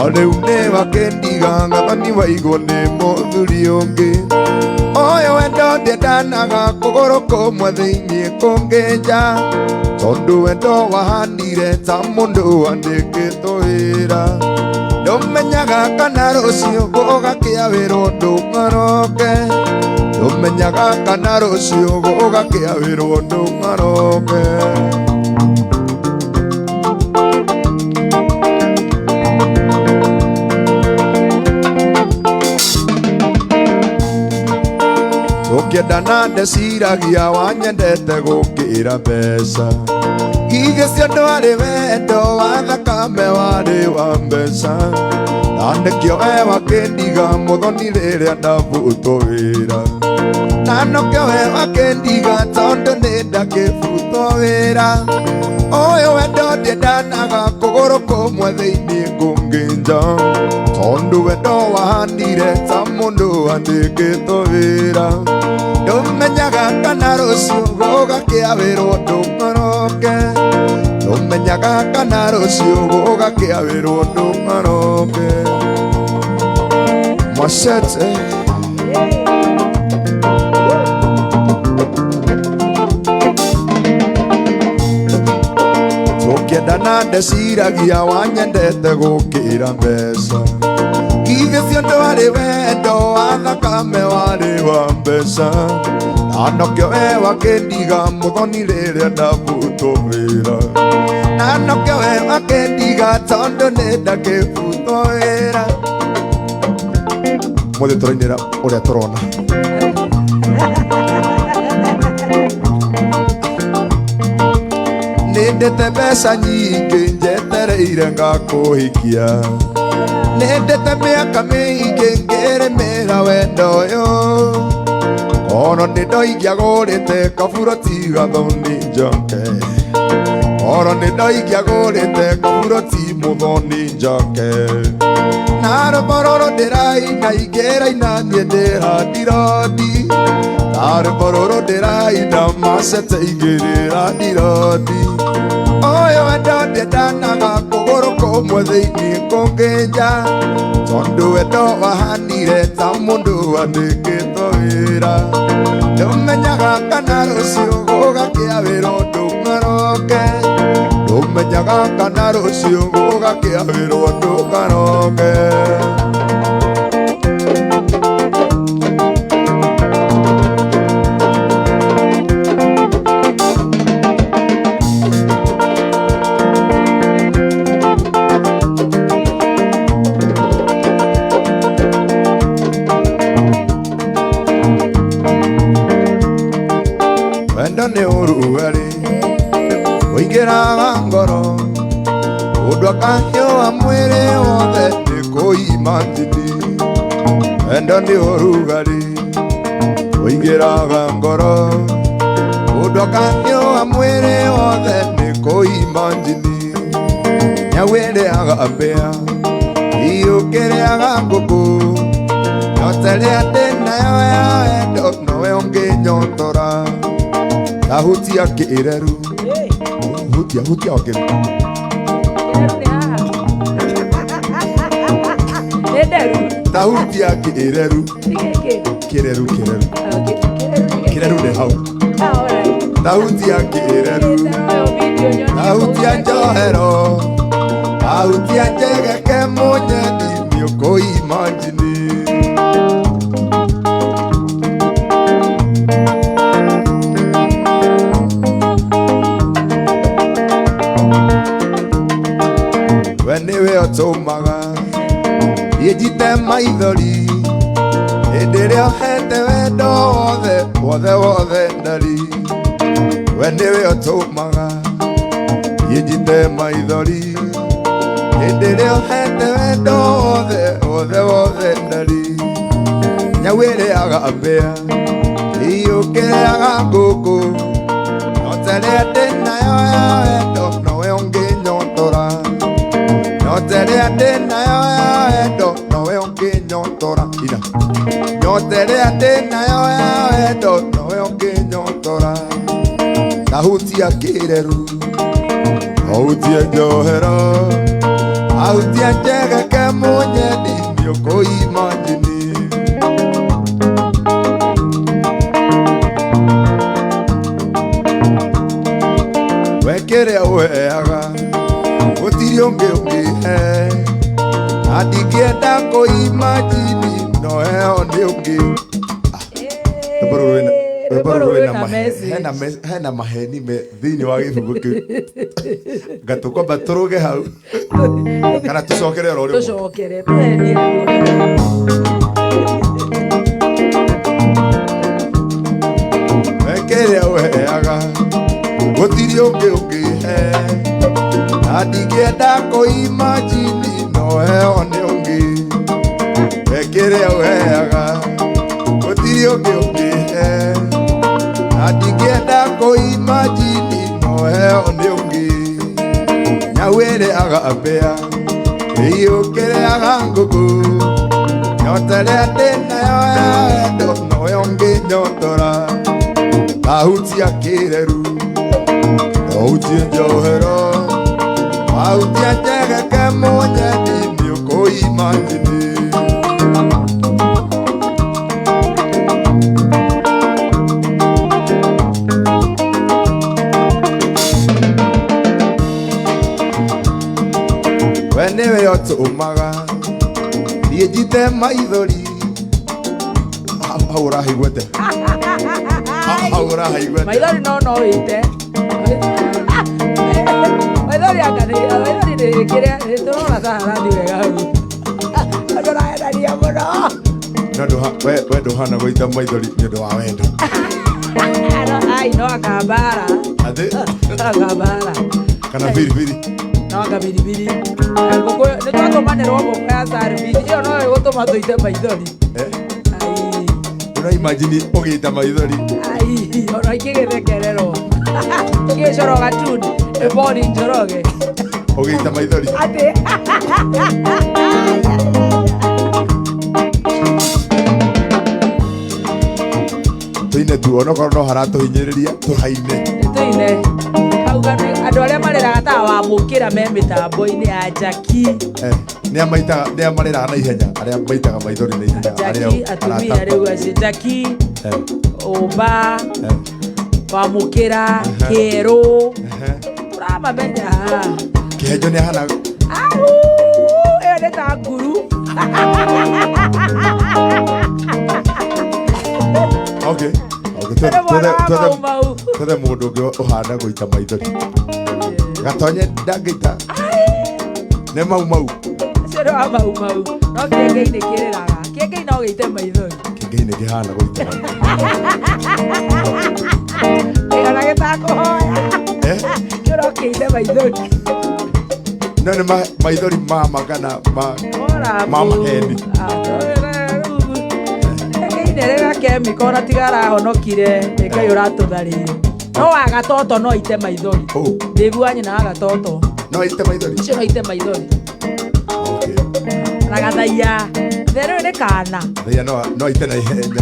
Areune wakendiga ngathani waigwo ni muthuri ungi oyo wendo ndiendanaga kuguru kumwe thiini kunginja tondu wendo wahanire ta mundu wandikitwo wira ndumenyaga kana rucio gugakia wira undu ng'oroke ndumenyaga kana rucio gugakia wira undu ng'oroke ukiendana ndeciragia wanyendete gukira mbeca githĩ cio ndwarĩ wendo wa thakame warĩ wa mbeca na nĩkĩo we wakĩndiga mũthoni rĩrĩa ndabutwo wĩra na nokĩo we wakĩndiga tondũ nĩ ndakĩbutwo wĩra ũyũ wendo ndiendanaga kũgũrũ kũmwe thĩinĩ kũngĩnja tondu wendo wahanire ta mũndũ wandĩkĩtwo wĩra ndumenyaga kana rũciũ gũgakĩa wĩra ũndũ ng'oroke ndumenyaga kana rũciũ gũgakĩa wĩra ũndũ ng'oroke Machete tukiendana ndeciragia wanyendete gũkĩra mbeca githĩ cio ndwarĩ wendo wa thakame warĩ wa mbeca na nokĩo we wakĩndiga mũthoni rĩrĩa ndabutwo wĩra na nokĩo we wakĩndiga tondũ nĩ ndakĩbutwo wĩra mũthĩ tũrainĩra ũrĩa tũrona nĩndĩte mbeca nyingĩ njetereire ngakũhikia nĩndĩte mĩaka mĩingĩ ngĩrĩmĩra wendo ũyũ ono nĩndoingĩagũrĩte kaburoti gathoni njoke ono nĩndoingĩagũrĩte kaburoti mũthoni njoke na rwĩmbo rũrũ ndĩraina ingĩraina niĩ ndĩrandirodi na rwĩmbo rũrũ ndĩraina Machete ingĩrĩra ndirodi ũyũ wendo ndiendanaga kũgũrũ kũmwe thĩinĩ kũngĩnja tondu wendo wahanire ta mũndũ wandĩkĩtwo wĩra ndumenyaga kana rũciũ gũgakĩa wĩra ũndũ ng'oroke ndumenyaga kana rũciũ gũgakĩa wĩra ũndũ ng'oroke wendo nĩ ũrugarĩ ũingĩraga ngoro mũndũ akahiũha mwĩrĩ wothe nĩ kũima njini wendo nĩ ũrugarĩ ũingĩraga ngoro mũndũ akahiũha mwĩrĩ wothe nĩ kũima njini nyau ĩrĩaga mbĩa iyũkĩrĩaga ngũkũ nyote rĩa ndĩnayo ya wendo nowe ũngĩnyotora tahutia kĩreru hutia wakĩru tahutia kĩreru nĩ hau tahutia kĩreru tahutia njohero tahutia njegeke mũnyeni nĩũkũima njini nĩwe ũtũmaga njite maithori hĩndĩ ĩrĩa ũhete wendo wothe ndari we nĩwe ũtũmaga njite maithori hĩndĩ ĩrĩa ũhete wendo wothe ndari nyau ĩrĩaga mbĩa iyũkĩrĩaga ngũkũ nyote rĩa ndĩnayo ya wendo nowe ũngĩnyotora nyote rĩa ndĩnayo ya wendo nowe ũngĩnyotora nyote rĩa ndĩnayo ya wendo nowe ũngĩnyotora tahutia kĩreru ahutia njohero ahutia njegeke nĩũkũima njini. Wekĩrĩa ũheaga gũtirĩ ũngĩ ũngĩhe, na ndingĩenda kũima njini no heo nĩ ũngĩ. Hena maheni me thĩinĩ wa gĩbungo kĩu. Ngatũkwamba tũrũge hau kana tũcokere oro rĩmwe. Tũcokere wekĩrĩa ũheaga gũtirĩ ũngĩ ũngĩhe, na ndingĩenda kũima njini no heo nĩ ũngĩ. Wekĩrĩa ũheaga gũtirĩ ũngĩ ũngĩhe, na ndingĩenda kũima njini no heo nĩ ũngĩ. Nyau ĩrĩaga mbĩa, ĩiyũkĩrĩaga ngũkũ, nyota ĩrĩa ndĩnayo ya wendo noyo ngĩnyotora. Ndahutia kĩreru ndahutie njohero, wahutia njegeke mũnyeni nĩũkũima njini. We nĩwe ũtũmaga thiĩ njite maithori. Hau ũrahaiguĩte, hau ũrahaiguĩte. maithori no wĩte maithori nĩ kĩrĩa tũrona ta harathi wega hau. Andũ raendania mũno. We ndũhana gũita maithori nĩ ũndũ wa wendo. Ai no akambara. Akambara. Kana biribiri. No akabiribiri. Nĩ twatũmanĩrwo ngũkũ ya service. Ĩyo no ĩgũtũma tũite maithori. Imagine ũgĩita maithori. Ai, ona ikĩgĩthekererwo. Tũgĩcoro gatuni, ebori njoroge. Ũgĩita maithori. Atĩ. Tũine tu onokorwo no haratũhinyĩrĩria tũhaine. Tũine. Andũ arĩa mareraga ta wamũkĩra me mĩtambo-inĩ ya njaki. Nĩa mareraga na ihenya, arĩa maitaga maithori na ihenya. Njaki atumia rĩu acio njaki, ũmba, wamũkĩra, kĩerũ. Tũramamenya. Kĩhenjo nĩ ahana. Ĩyo nĩ ta nguru. Okay. Twethe mũndũ ũngĩ ũhana gũita maithori. Gatonye ndangĩita. Nĩ mau. Acio nĩ wa mau. No kĩengei nĩ kĩrĩraga. Kĩengei no gĩite maithori. Kĩengei nĩ kĩhana gũita maithori. Ĩgana gĩtakũhoya. Kĩro kĩite maithori. No nĩ maithori mama kana ma maheni. Rĩrĩa kemiko na tiga arahonokire Ngai ũratũtharĩire. No wa gatoto no ite maithori. Ndĩgua nyina wa gatoto. No ite maithori. Icio no ite maithori. Okay. Na gathaia. Therũ nĩ kana. Thaia no ite na ihenya.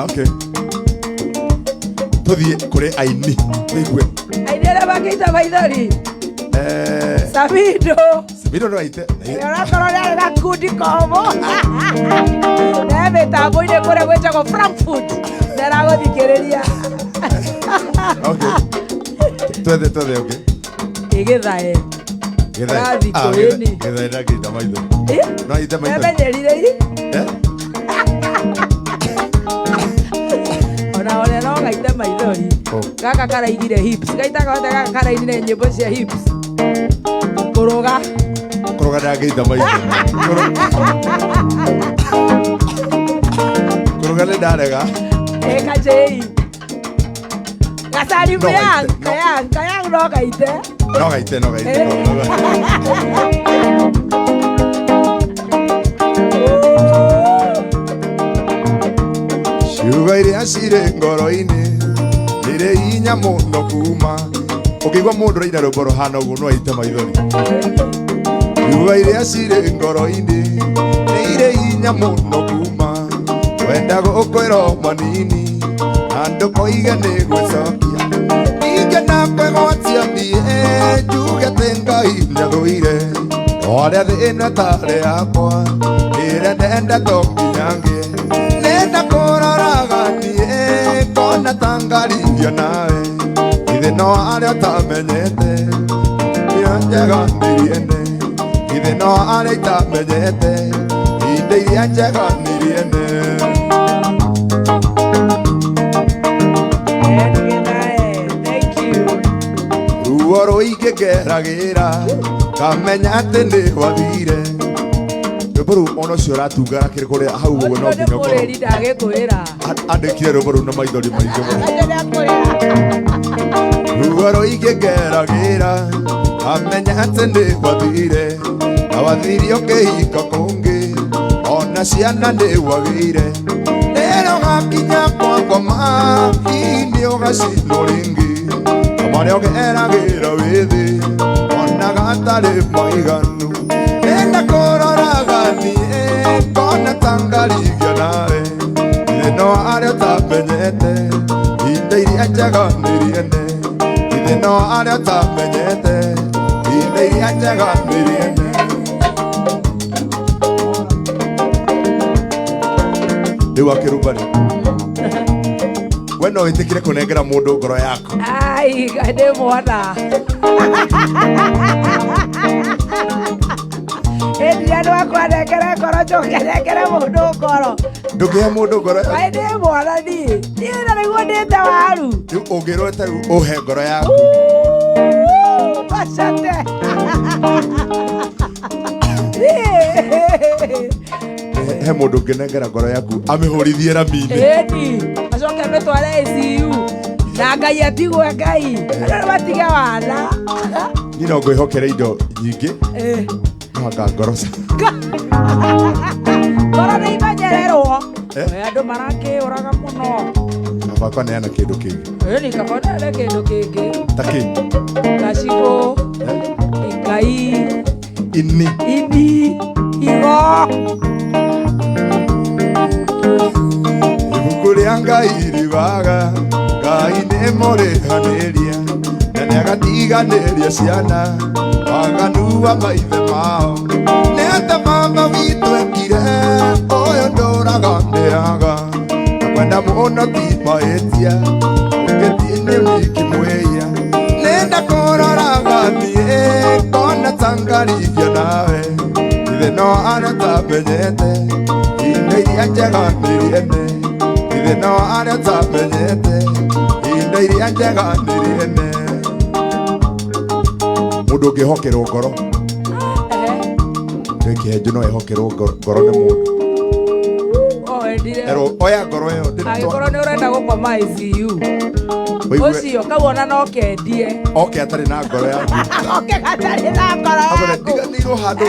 Okay. Tũthiĩ kũrĩ aini. Tũigue. Aini arĩa mangĩita maithori. Sabido no aite. Ũrakorwo nĩ arĩ gakundi komũ. Ne mĩtambo-inĩ kũrĩa gwĩtagwo Frankfurt. Ndaragũthikĩrĩria. Okay. Twethe ũngĩ. Gĩthae. Rathikũĩni. Gĩthae ndangĩita maithori. No aite maithori. Emenyerire i. Ona no gaite maithori. Gaka karaigire hips. Gaitaga gaka karainire nyĩmbo cia hips. Kũrũga ndangĩita maithori. Kũrũga nĩ ndarega. Kajei. Gasari Kayang no gaite. No gaite. Ciugo iria cirĩ ngoro-inĩ nĩirĩ hinya mũno kuma. Ũkĩigua mũndũ ũraina rwĩmbo rũhana ũguo no aite maithori. Ciugo iria cirĩ ngoro-inĩ nĩirĩ hinya mũno kuma. Wenda gũkwĩra manini na ndũkoige nĩ gwĩcokia. ingena kwegwatia thie njugete Ngai nĩathũire oarĩa thĩna tarĩ yakwa ĩrĩa ndenda to nginyangie nenda kũroraga niĩ ngona ta ngaririo nawe ithe no arĩa ũtamenyete iria njega nĩriene ithe no arĩa itamenyete inde iria njega nĩriene. Ruo rũingĩgeragĩra kamenya atĩ nĩ wathire rwĩmbo rũu ona ũcio ũratungana kĩrĩ kũrĩa hau ũguo no nginya ũkorwo andĩkire rwĩmbo rũu na maithori maingĩ mũno. Ruo rũingĩgeragĩra kamenya atĩ nĩ wathire na wathirio kĩhiko kũngĩ ona ciana nĩ wagĩire rĩrĩa ũgakinya kwa ngoma hihi nĩ ũgacinwo rĩngĩ marĩa ũgeragĩra wĩ thĩ ona gatarĩ maiganu nenda kũroraga niĩ ngona ta ngarigia nawe ithe no arĩa ũtamenyete inde iria njega nĩriene ithe no arĩa ũtamenyete inde iria njega nĩriene. Rĩu akĩrũmbani we no wĩtĩkire kũnengera mũndũ ngoro yaku? Ai, ndĩ mwana ĩndĩ andũ akwa nengere ngoro njoke nengere mũndũ ngoro ndũngĩhe mũndũ ngoro yaku? Ai, ndĩ mwana niĩ na nĩguo ndĩte waru. Rĩu ũngĩrwo rĩu ũhe ngoro yaku macate he mũndũ ũngĩnengera ngoro yaku amĩhũrithie rami-inĩ ĩni acoke mĩtware ICU na Ngai atigwe Ngai andũ matige wana niĩ no ngwĩhokere indo nyingĩ anga ngoro ngoro nĩ imenyererwo andũ marakĩũraga mũno. Kaba neana kĩndũ kĩngĩ ĩni kaba neana kĩndũ kĩngĩ ta kĩ gacigũ Ngai ini igo ibuku rĩa Ngai riugaga Ngai nĩ mũrĩhanĩria na nĩagatiganĩria ciana waganu wa maithe mao nĩ atĩ baba witũ ekire ũyũ ndũraga nĩaga na kwenda mũno ti mahĩtia ũngĩthiĩ wiki mwĩia nenda kũroraga niĩ ngona ta ngarigia nawe ithe no arĩa ũtamenyete inde iria njega nĩriene ithe no arĩa ũtamenyete inde iria njega nĩriene. Mũndũ ũngĩhokerwo ngoro kĩhenjo no ehokerwo ngoro nĩ mũndũ oya ngoro ĩyo angĩkorwo nĩ ũrenda gũkoma ICU ũcio kauona no kendie oke atarĩ na ngoro yaku oke gatarĩ na ngoro yaku ndiganĩirwo handũ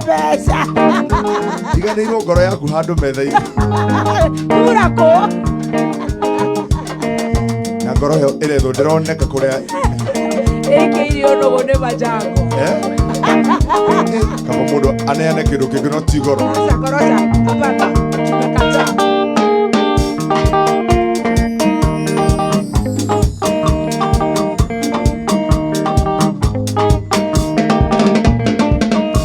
mbeca ndiganĩirwo ngoro yaku handũ metha-inĩ tura kũ na ngoro ĩyo ĩrethwo ndĩroneka kũrĩa ĩikĩirio nũgũ nĩ majango kaba mũndũ aneane kĩndũ kĩngĩ no ti goro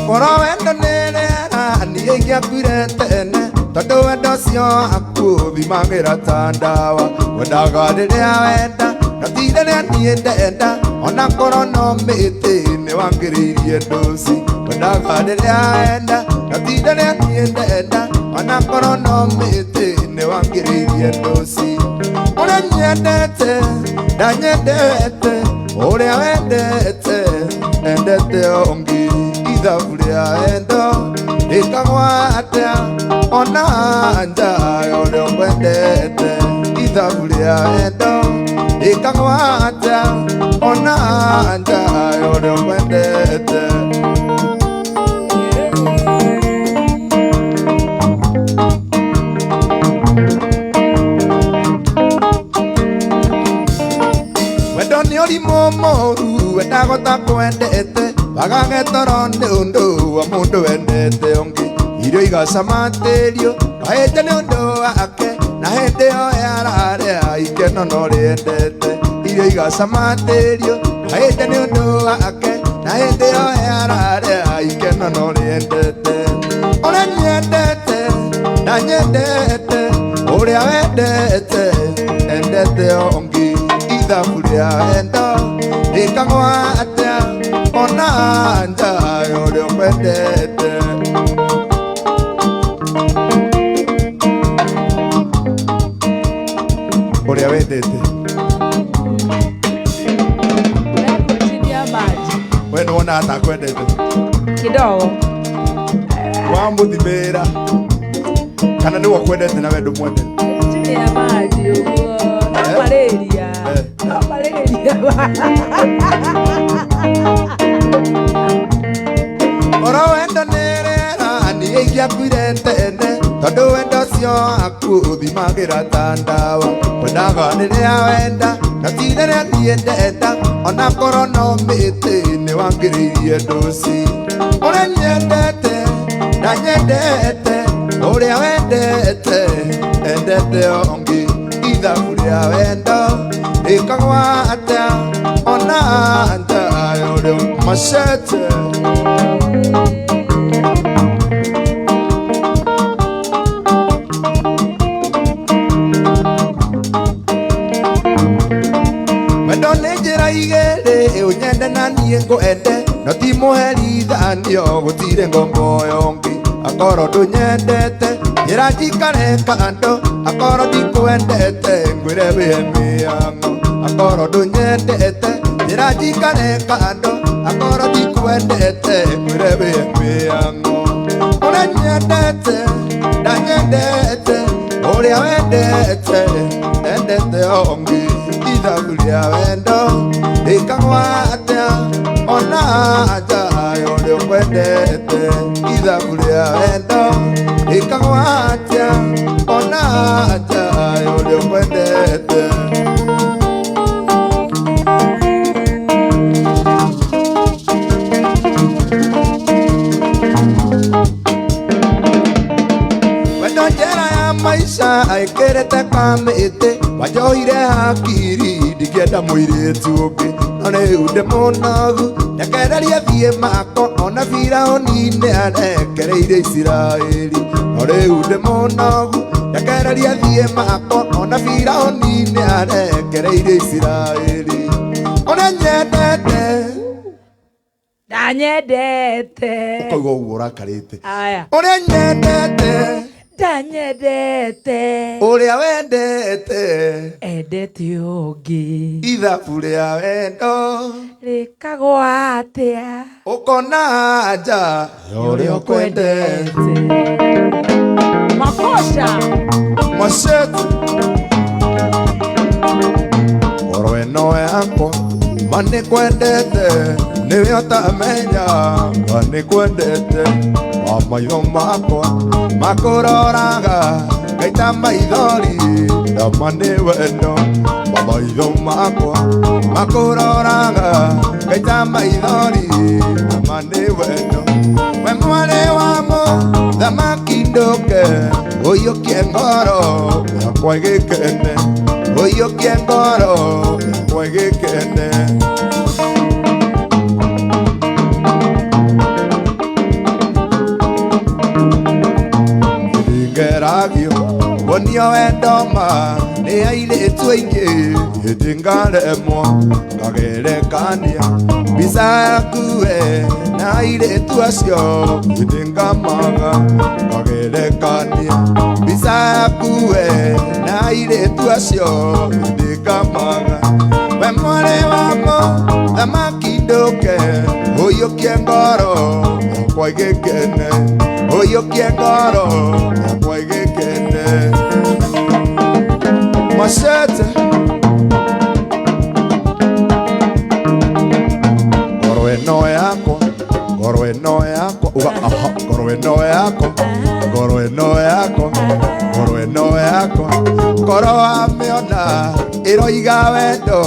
ngoro wendo nĩ rĩera niĩ ingĩakuire tene tondũ wendo ũcio waku thimagĩra ta ndawa wendaga rĩrĩa wenda na ti rĩrĩa niĩ ndenda ona ngoro no mĩtĩ nĩ wangĩrĩirie ndũci wendaga rĩrĩa wenda na ti rĩrĩa niĩ ndenda ona ngoro no mĩtĩ nĩ wangĩrĩirie ndũci ũrĩa nyendete ndanyendete ũrĩa wendete endete ũngĩ ithabu rĩa wendo rĩkagwata ona nja ũrĩa ũkwendete ithabu rĩa wendo rĩkagwata ona nja ũrĩa ũkwendete. Wendo nĩ ũrimũ mũru wendagota kwendete wagage toro nĩ ũndũ wa mũndũ wendete ũngĩ irio igacama tĩrio kahĩnja nĩ ũndũ wake na hĩndĩ ĩyo yararĩa ikeno no rĩendete iria igacamatĩrio na hĩndĩ nĩ ũndũ wake na hĩndĩ ĩyo yararĩa ikeno no rĩendete ũrĩa nyendete na nyendete ũrĩa wendete endete ongi ithabu rĩa wendo rĩkagwo atĩa ona nja ũrĩa ũkwendete ũrĩa wendete we nĩ wona atakwendete kidogo wamũthimĩra kana nĩwe kwendete na wendo mwendete chini ya maji uguo no malaria no malaria oro wendo nĩ rĩera niĩ ingĩakuire tene tondũ wendo ũcio waku ũthimagĩra ta ndawa wendaga rĩrĩa wenda na ti rĩrĩa niĩ ndenda ona korwo no mĩtĩ nĩ wangĩrĩirie ndũci ũrĩa nyendete na nyendete ũrĩa wendete endete ongi ithabu rĩa wendo rĩkagwo atĩa ona nja ũrĩa macete wendo nĩ njĩra igĩrĩ ũnyende na niĩ ngwende no ti mũherithanio gũtirĩ ngombo yongi akorwo ndũnyendete njĩra njikare kando akorwo ndikwendete ngwĩre wĩhe mĩhang'o akorwo ndũnyendete njĩra njikare kando akorwo ndikwendete ngwĩre wĩhe mĩhang'o ũrĩa nyendete na nyendete ũrĩa wendete endete ongi ithabu rĩa wendo rĩkagwo atĩa ona nja ũrĩa ũkwendete ithabu rĩa wendo rĩkagwo atĩa ona nja ũrĩa ũkwendete wendo njĩra ya maica aĩkĩrĩte kamĩtĩ wanjohire hakiri ndingĩenda mũirĩtu ũngĩ no rĩu ndĩ mũnogu ndekererie thiĩ mako ona Firaũni arekereire Isiraeli no rĩu ndĩ mũnogu ndekererie thiĩ mako ona Firaũni arekereire Isiraeli ũrĩa nyendete na nyendete ũkaigua ũguo ũrakarĩte aya ũrĩa nyendete ndanyendete ũrĩa wendete endete ũngĩ ithabu rĩa wendo rĩkagwo atĩa ũkona nja ũrĩa ũkwendete makosha macete oro ĩno yakwa ma nĩ kwendete nĩwe ũtamenya ma nĩ kwendete maitho makwa makũroraga ngaita maithori ndama nĩ wendo maitho makwa makũroraga ngaita maithori ndama nĩ wendo we mwarĩ wa mũthamaki ndũke ũiyũkie ngoro yakwa ĩgĩkene ũiyũkie ngoro yakwa ĩgĩkene ngeragio wonio wendo ma nĩ airĩtu aingĩ hĩndĩ ngaremwo ngagerekania mbica yaku we na airĩtu acio hĩndĩ ngamaga ngagerekania mbica yaku we na airĩtu acio hĩndĩ ngamaga we mwarĩ wa mũthamaki ndũke ũiyũkie ngoro yakwa ĩgĩkene ũiyũkie ngoro yakwa ĩgĩkene macete ngoro ĩno yakwa ngoro ĩno yakwa uga aha ngoro ĩno yakwa ngoro ĩno yakwa ngoro ĩno yakwa ngoro wamĩona ĩroiga wendo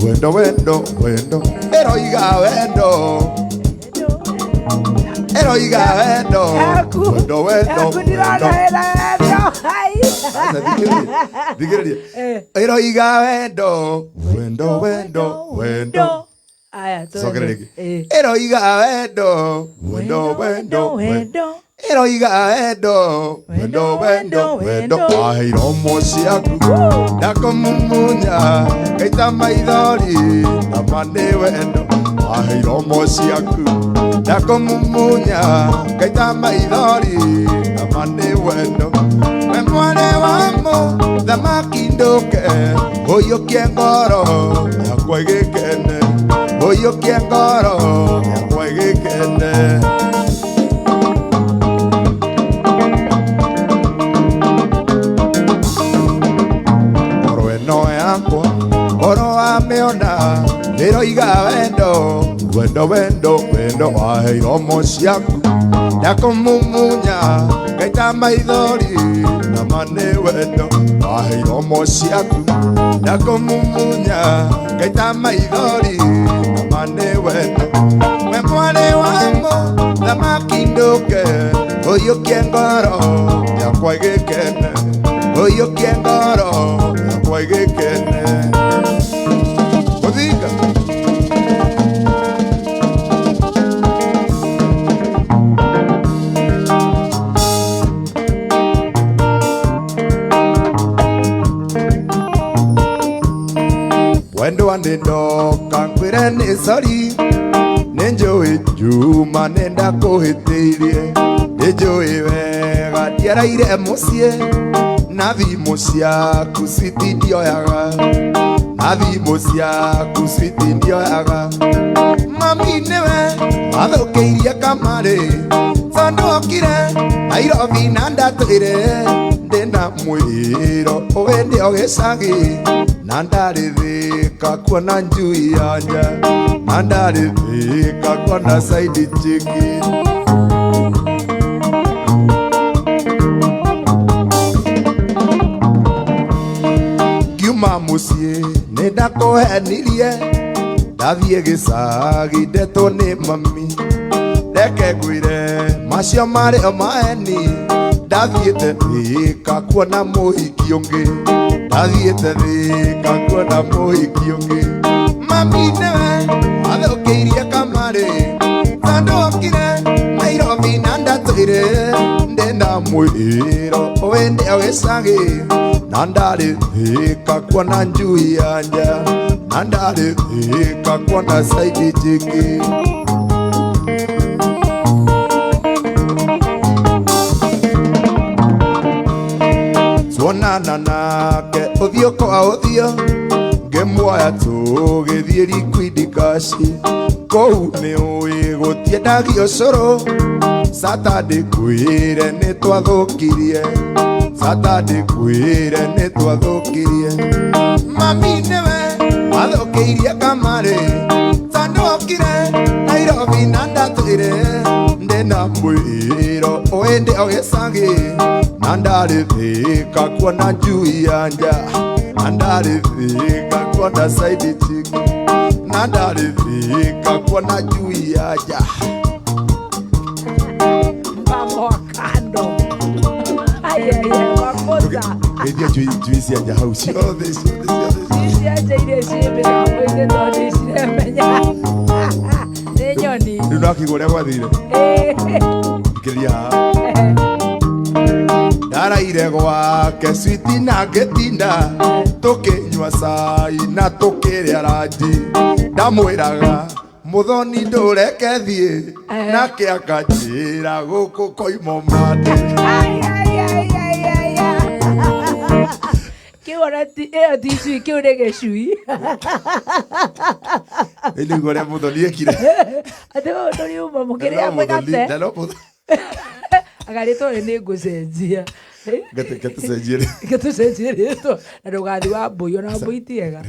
wendo wendo wendo ĩroiga wendo ĩroiga wendo wendo wendo wendo Thikĩrĩria. Ĩroiga wendo, wendo, wendo, wendo. Aya, Cokera rĩngĩ. Ĩroiga wendo, wendo, wendo, wendo. Ĩroiga wendo, wendo, wendo, wendo. Waheirwo mũciaku na kũmumunya ngaita maithori nama nĩ wendo. Waheirwo mũciaku na kũmumunya ngaita maithori nama nĩ wendo. We mwana wa mũthamaki ndũke ũiyũkie ngoro yakwa ĩgĩkene, ũiyũkie ngoro yakwa ĩgĩkene. Oro ameona ĩroiga wendo, wendo, wendo, wendo. Waheirwo mũciaku na kũmumunya ngaita maithori nama nĩ wendo. Waheirwo mũciaku na kũmumunya ngaita maithori nama nĩ wendo. We mwana wa mũthamaki ndũke ũiyũkie ngoro yakwa ĩgĩkene, ũiyũkie ngoro yakwa ĩgĩkene. Mũthinga wendo nĩ ndoka ngwĩre nĩ sori, nĩ njũĩ Juma nĩ ndakũhĩtĩirie, nĩ njũĩ wega ndiaraire mũciĩ na thimũ ciaku switi ndioyaga, na thimũ ciaku switi ndioyaga. Mami nĩwe wathũkĩirie kamarĩ tondũ okire Nairobi na ndatwĩre ndĩna mwĩro ũwĩ nĩo gĩcagi na ndarĩthĩka kuona njui ya nja, na ndarĩthĩka kuona side chiki. Ngiuma mũciĩ nĩ ndakũhenirie, ndathiĩ gĩcagi ndetwo nĩ mami, reke ngwĩre macio marĩ o maheni. Ndathiĩte Thĩka kuona mũhiki ũngĩ, ndathiĩte Thĩka kuona mũhiki ũngĩ. Mami nĩwe wathũkĩirie kamarĩ tondũ okire Nairobi na ndatwĩre ndĩna mwĩro ũwĩ nĩo gĩcagi na ndarĩ Thĩka kuona njui ya nja, na ndarĩ Thĩka kuona side chiki. Tuonana nake ũthiũ kwa ũthiũ ngĩmuoya tũgĩthiĩ Liquid Cash, kũu nĩũĩ gũtiendagio ũcũrũ. Saturday kwĩre nĩ twathũkirie, Saturday kwĩre nĩ twathũkirie. Mami nĩwe wathũkĩirie kamarĩ tondũ okire Nairobi na ndatwĩre ndĩna mwĩro ũwĩ nĩo gĩcagi na ndarĩ Thĩka kuona njui ya nja, na ndarĩ Thĩka kuona side chiki, na ndarĩ Thĩka kuona njui ya nja. Vamos kando. Ay, ay, ay, wakoza. Ngeithia njui cia nja hau ciothe Cia nja iria ciĩ mĩgambo-inĩ tondũ ciremenya. Nĩ nyoni. rĩu no akĩigua ũrĩa gwathire. Thikĩrĩria haha. Ndaraire gwake switi na ngĩtinda tũkĩnyua cai na tũkĩrĩa ranji, ndamwĩraga mũthoni ndũreke thiĩ, nake akanjĩra gũkũ koima mande. Ĩyo ti icui, kĩu nĩ gĩcui. Nĩguo ũrĩa mũthoni ekire. Atĩ mũndũ riuma mũkĩrĩa mũgate agarĩtwo nĩ ngũcenjia. Gatucenjie rĩtwa na ndũgathi wa mbũi, ona mbũi ti ega,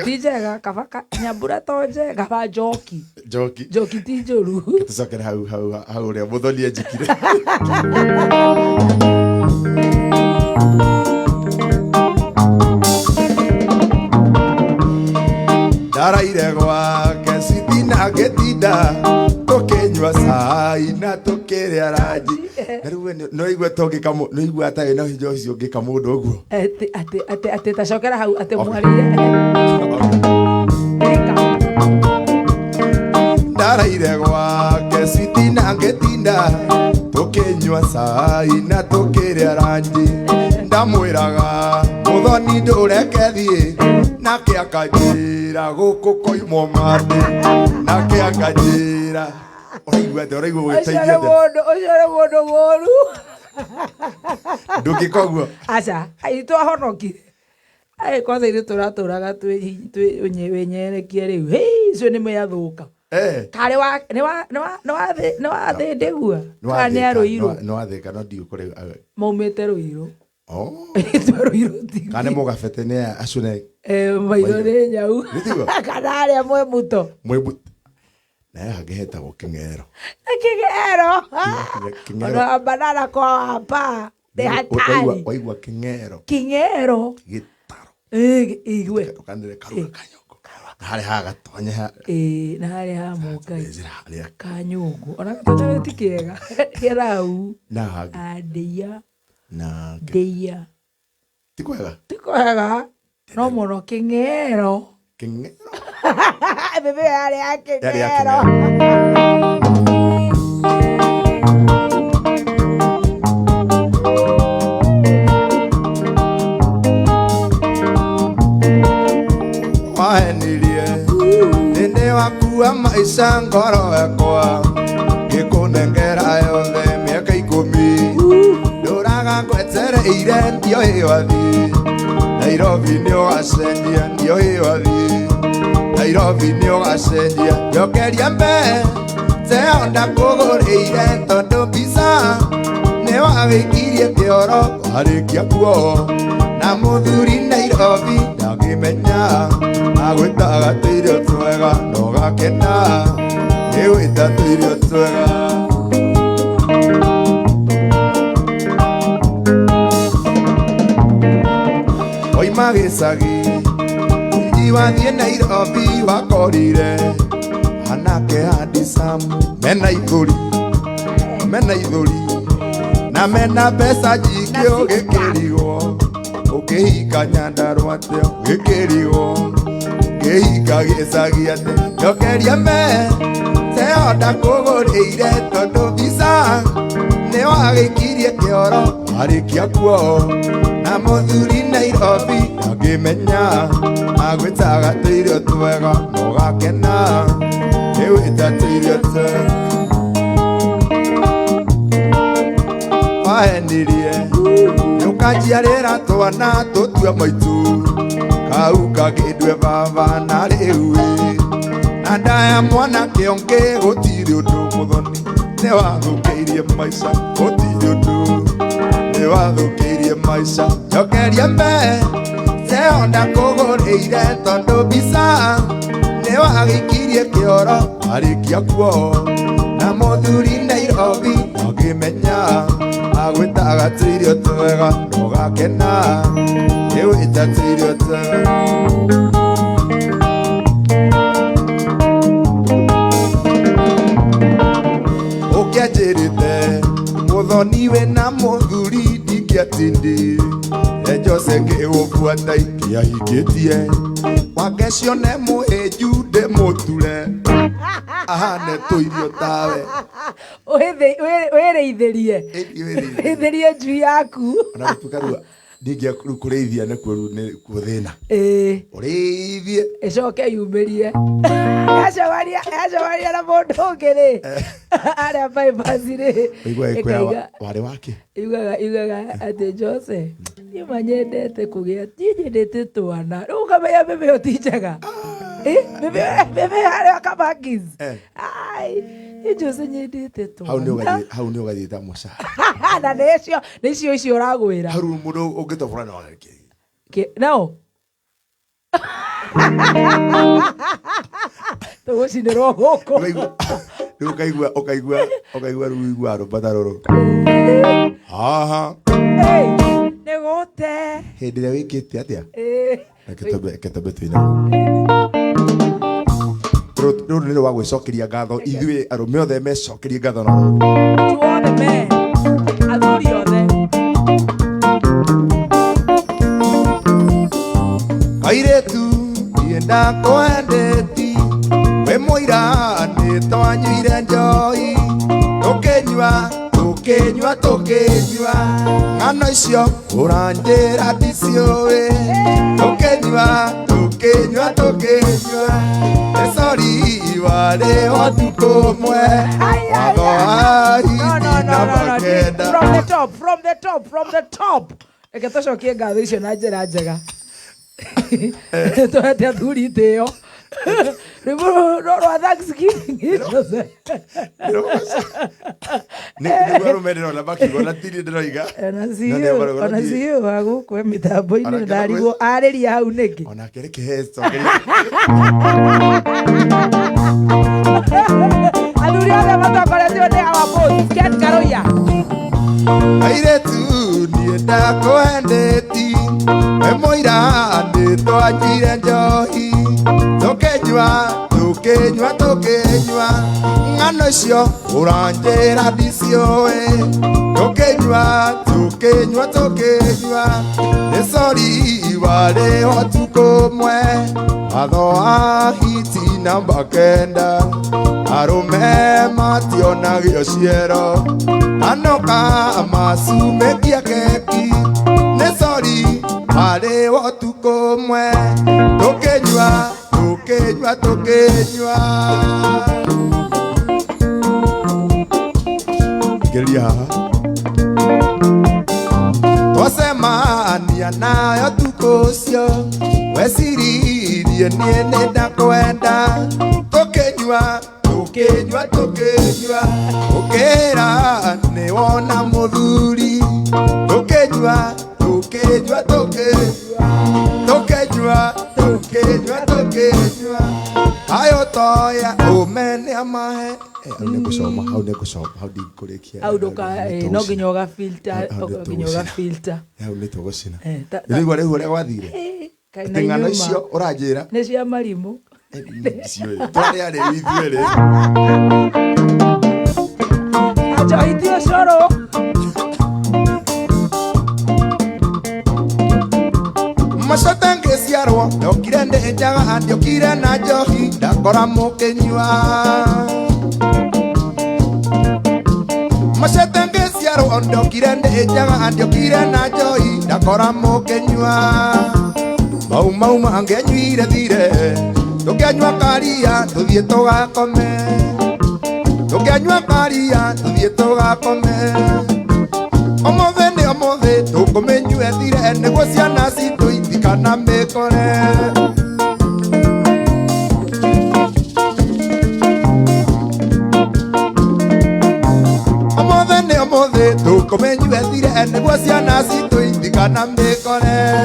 ti njega. Kaba Nyambura to njega, kaba Njoki ti njũru. Tũcokere hau ũrĩa mũthoni enjikire. Ndaraire gwake switi na ngĩtinda tũkĩnyua cai na tũkĩrĩa ranji, Naruwe no igwe togi kamo no igwe ata no hijo cio ngika mundu uguo. Ate tacokera hau ate mwarire. Ndaraire gwake sitina ngetinda tukinyua cai na tukiria ranji ndamwiraga muthoni ndureke thie nake akanjira guku koimwo mate nake akanjira uraigua gwiteithia ucio mundu moru ndungikoguo aca twahonoki kwanza ithuĩ tũratũraga twĩnyerekie rĩu icio nĩ meyathuka karĩ nĩ wathĩndĩgua kana nĩ arũirũ nĩ wathĩka no ndiũkũrĩ maumĩte rũirũ twe rũirũ kana mũgabete nĩ acune maitho nĩ nyau kana arĩa mwĩ muto naye hangĩhetagwo kĩng'ero ona banana kwa wamba nĩ hatari waigua kĩng'ero gĩtaro igwe ũkanĩre karũa kanyongo na harĩ hagatonya na harĩ ha mũngai kanyũngũ ona gatonya ti kĩega kĩrau ndeia ti kwega no mũno kĩng'ero bebe yarĩ ya kĩng'ero wahenirie nĩndĩ wakua maica ngoro yakwa ngĩkũnengera yothe mĩaka 10 ndũraga ngwetereire ndioĩ wathi Nairobi nĩ ũgacenjia ndioĩ wathi Nairobi nĩ ũgacenjia njokeria mbere teo ndakũgũrĩire tondũ mbica nĩ wagĩkirie kĩoro warĩkia kuo na mũthuri Nairobi ndangĩmenya agwĩtaga tũirio twega na ũgakena nĩ gwĩta tũirio twega oima gĩcagi wathiĩ Nairobi wakorire anake handisamu mena ithũri na mena mbeca nyingĩ ũgĩkĩrigwo ũkĩhika Nyandarũa atĩa ũgĩkĩrigwo ũkĩhika gĩcagi atĩa njokeria me teo ndakũgũrĩire tondũ mbica nĩ wagĩkirie kĩoro warĩkia kuo na mũthuri Nairobi ndangĩmenya agwĩtaga tũirio twega na ũgakena nĩ gwĩta tũirio twega wahenirie nĩ ũkanjiarĩra twana tũtue maitũ kau kagĩndue baba na rĩu na ndaya mwanake ũngĩ gũtirĩ ũndũ mũthoni nĩ wathũkĩirie maica gũtirĩ ũndũ nĩ wathũkĩirie maica njokeria mbere teo ndakũgũrĩire tondũ mbica nĩ wagĩkirie kĩoro warĩkia kuo na mũthuri Nairobi ndangĩmenya agwĩtaga tũirio twega na ũgakena nĩ gwĩta tũirio twega ũkĩanjĩrĩte mũthoni wĩna mũthuri ndingĩatindi Jose ngĩgũbuata ingĩahingĩtie wangecione mũhĩnju ndĩmũture ahane tũirio tawe wĩrĩithĩrie njui yaku ona gũtuĩka rĩu ndingĩrĩu kũrĩithia nĩkuo rĩu nĩkuo thĩna ũrĩithie ĩcoke yumĩrie yacokaria na mũndũ ũngĩ-rĩ arĩa bypass-rĩ warĩ wake yugaga atĩ Jose niĩ nyendete kũgĩa nyendete twana rĩu ũkamenya bebe ĩyo ti njega bebe harĩa kabakis Jose nyendete twana hau nĩ ũgathiĩta mũcara na nĩcio icio ũragwĩra hau mũndũ ũngĩtobora no no tũgũcinĩrwo gũkũ rĩu ũkaigua rĩu igua rũmbata rũrũ haha nĩ gũte hĩndĩ ĩrĩa wĩkĩte atĩa reke twambe tũine rũrũ nĩ rwa gwĩcokeria ngatho ithuĩ arũme othe mecokerie ngatho na tuothe Kairetu nienda kwendeti we muira ni twanyuire njoi tukinyua ngano icio uranjira ndicioe tukinyua esori wale watuko mwe from the top eketosho kienga icio na njira njega twete athuri teo rwa Thanksgiving onasiyo wagukwe mitambo-ini ndarigwo arĩria hau nĩkĩ athuri othe matongoretio nĩ our Ken Karoya airetu nienda kwendeti we muira nĩ twanyuire njohi tukinyua ngano icio uranjira ndicioe tukinyua nĩ sori wale watukumwe watho a hiti namba kenda arume mationagio ciero anoka masumekia keki nĩ sori wale watukumwe tukinyua Gelia Twasemania nayo tukocio weciririe nie nenda kwenda tukinyua ukira ni wona muthuri tukinyua ayo toya umene amahe au nekusoma dikurekia au doka no nginyoga filter au nitogocina ndigwa rĩu ũrĩa gwathire ng'ano icio ũranjĩra nĩ cia marimũ twarĩa rĩ ithuĩ ajoithio coro Macota ngĩciarwo ndokire ndenjaga ndiokire na njohi ndakora mũkĩnyua Macota ngĩciarwo ndokire ndenjaga ndiokire na njohi ndakora mũkĩnyua mau mangenyuire thire tũkĩanyua karia tũthiĩ tũgakome Omothe tukumenyue thire niguo ciana citũ itikana mĩkore Omothe tukumenyue thire niguo ciana citũ itikana mĩkore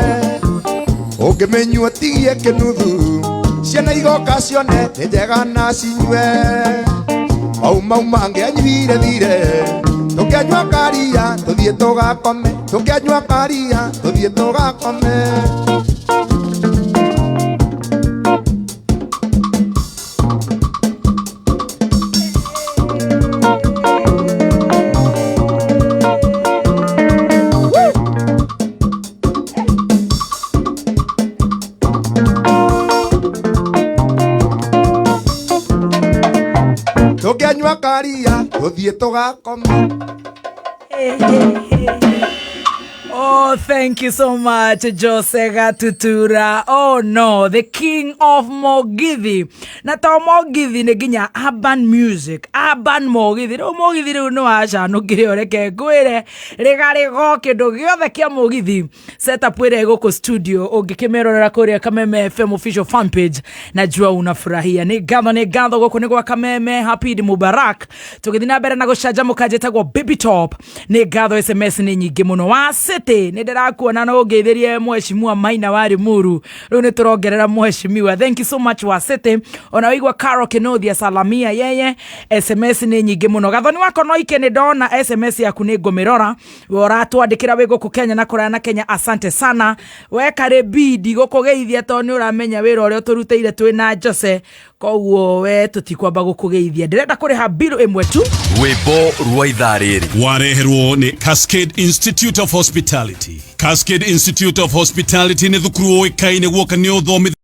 ũngĩmenyua tigie kĩnuthu ciana igoka cione nĩ njega na cinyue mau mangenyuire thire tukianyua karia tuthiĩ tũgakome tukianyua karia tuthiĩ tũgakome Oh, thank you so much, Jose Gatutura. Oh no, the king of Mugithi. Na to Mugithi ne ginya urban music, urban Mugithi. No Mugithi ru no acha no kire oreke gwire regare go kindu giothe kia Mugithi. Setup wire goko studio ungikimerorera kuria Kameme FM official fan page. Najua unafurahia. Ni gatho goko ni gwa Kameme. Happy Eid Mubarak. Tugithina mbere na gucanjamuka jetagwo Baby Top. Ni gatho SMS ni nyingi muno wa City ni ndirakuona no ngeithirie mheshimiwa Maina wa Rimuru riu ni turongerera mheshimiwa. Thank you so much wa City. Ona wigwa Carol Kenothia salamia yeye SMS ni nyingi muno. Gathoni wako no ike ni ndona SMS yaku ni ngomirora uratwandikira wigo ku Kenya na kuraya na Kenya. Asante sana we kare bidi gukugeithia to ni uramenya wira uria turuteire twi na Jose koguo we tutikwamba gukugeithia ndirenda kuriha bill imwe tu rwimbo rwa ithariri wareherwo ni Cascade Institute of Hospitality. Cascade Institute of Hospitality ni thukuru oikaine gwoka ni uthomi